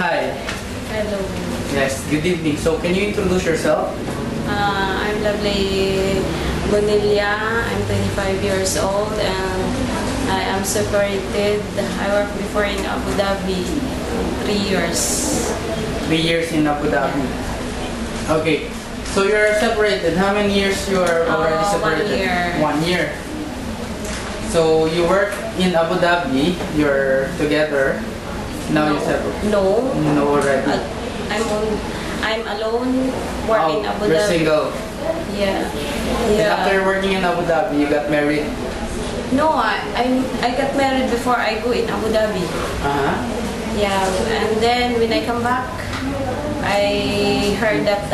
Hi. Hello. Yes, good evening. So can you introduce yourself? I'm lovely Bonilla. I'm 25 years old and I am separated. I worked before in Abu Dhabi 3 years. 3 years in Abu Dhabi. Okay. So you're separated. How many years you are already separated? 1 year. 1 year. So you work in Abu Dhabi. You're together. Now you separate. No. No already. I'm alone working in Abu you're Dhabi. single. Yeah. And after working in Abu Dhabi, you got married. No, I got married before I go in Abu Dhabi. Yeah, and then when I come back, I heard that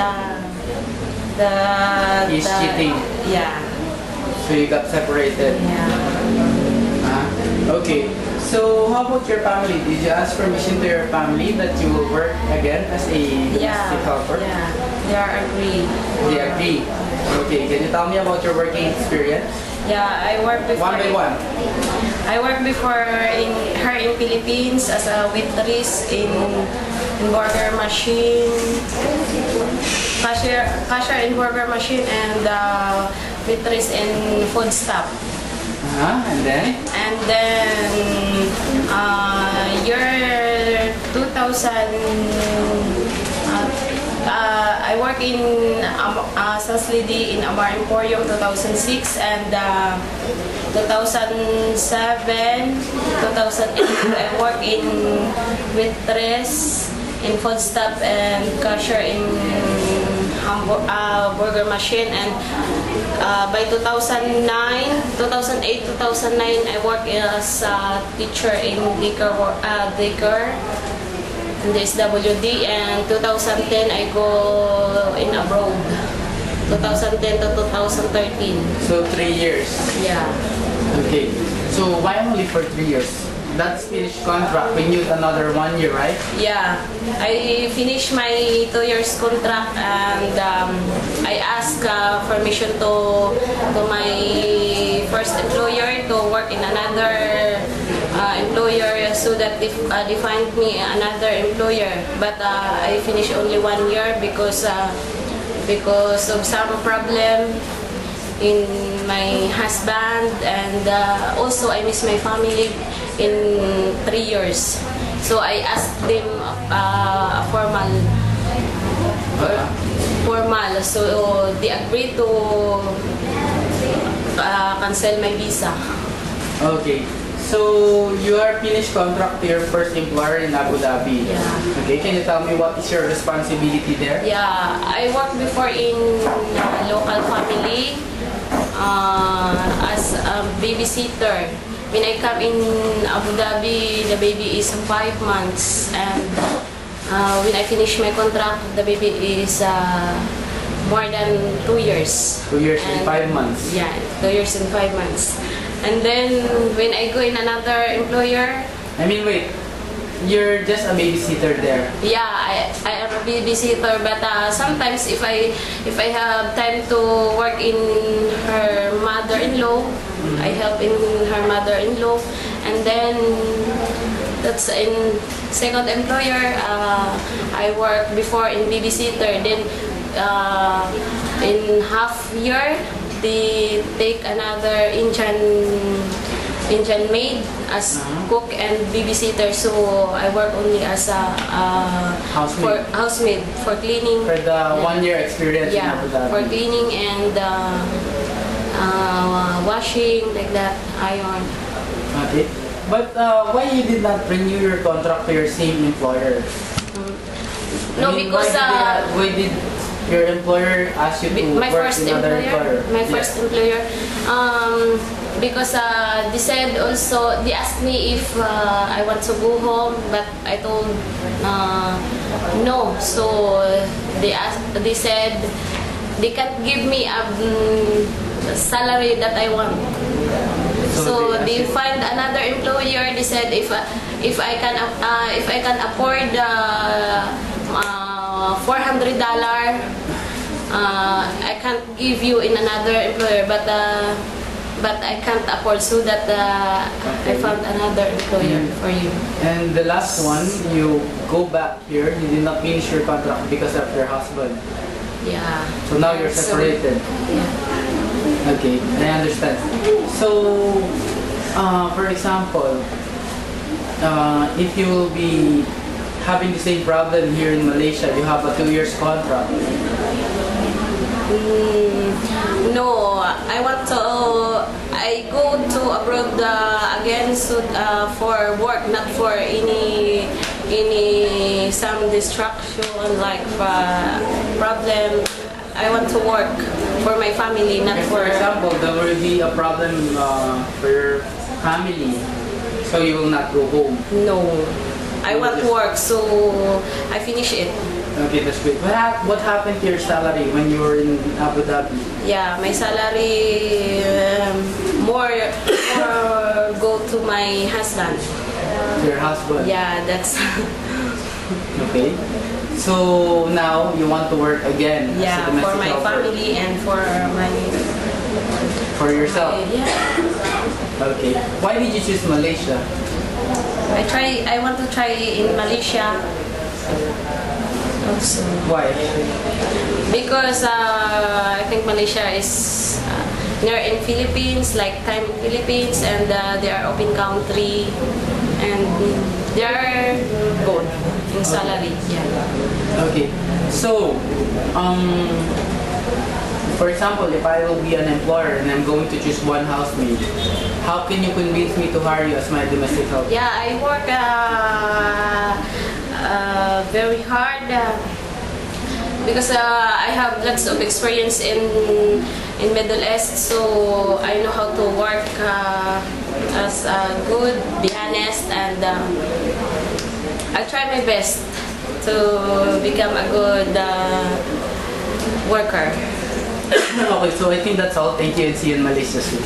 He's cheating. Yeah. So you got separated. Yeah. Okay. So how about your family? Did you ask permission to your family that you will work again as a domestic helper? Yeah. They are agree. They agree. Okay. Can you tell me about your working experience? Yeah, I worked before. One by one. I worked before in Philippines as a waitress in burger machine, cashier in burger machine, and waitress in food stop. And then? And then year 2000, I work in sales lady in Amar Emporium 2006 and 2007, 2008 I work in waitress in food stop and cashier in burger machine, and by 2008, 2009 I work as a teacher in daycare in the SWD, and 2010 I go in abroad, 2010 to 2013. So 3 years. Yeah. Okay. So why only for 3 years? That's finished contract. Renewed another 1 year, right? Yeah, I finished my 2 years contract and I asked permission to my first employer to work in another employer so that they find me another employer. But I finished only 1 year because of some problem in my husband, and also I miss my family in 3 years. So I asked them a formal. So they agreed to cancel my visa. Okay. So you are finished contract to your first employer in Abu Dhabi. Yeah. Okay. Can you tell me what is your responsibility there? Yeah, I worked before in local family as a babysitter. When I come in Abu Dhabi, the baby is 5 months, and when I finish my contract, the baby is more than 2 years. 2 years and 5 months. Yeah, 2 years and 5 months. And then when I go in another employer, I mean, wait. You're just a babysitter there. yeah, I am a babysitter, but sometimes if I have time to work in her mother-in-law, I help in her mother-in-law, and then that's in second employer. I work before in babysitter. Then in half year, they take another Indian maid as cook and babysitter, so I work only as a housemaid for cleaning. For the 1 year experience in Yeah, Abu Dhabi. for cleaning and washing, like that, iron. Okay. But why you did not renew your contract to your same employer? No, because why did your employer ask you to my work first in another employer? My first employer, because they said also, they asked me if I want to go home, but I told no. So they said they can't give me a salary that I want. So they find another employer. They said if I can afford $400, I can't give you in another employer, but but I can't afford, so that I found another employer for you. And the last one, you go back here, you did not finish your contract because of your husband. Yeah. So now you're So, separated. yeah. Okay, I understand. So, for example, if you will be having the same problem here in Malaysia, you have a 2 years contract. No, I go to abroad again, so for work, not for any some distraction like problem. I want to work for my family, not If, for for example, there will be a problem for your family, so you will not go home. no. I want to work, so I finish it. Okay, that's great. What happened to your salary when you were in Abu Dhabi? Yeah, my salary more go to my husband. Your husband? Yeah, that's Okay. So now you want to work again as a yeah, domestic for my helper. family and for my For yourself? yeah. Okay. Why did you choose Malaysia? I want to try in Malaysia also. Why? Because I think Malaysia is near in Philippines, like time in Philippines, and they are open country, and they are good in salary. Yeah. Okay. So, for example, if I will be an employer and I'm going to choose one housemaid, how can you convince me to hire you as my domestic helper? Yeah, I work very hard because I have lots of experience in Middle East, so I know how to work as good, be honest, and I try my best to become a good worker. Okay, so I think that's all. Thank you and see you in Malaysia soon.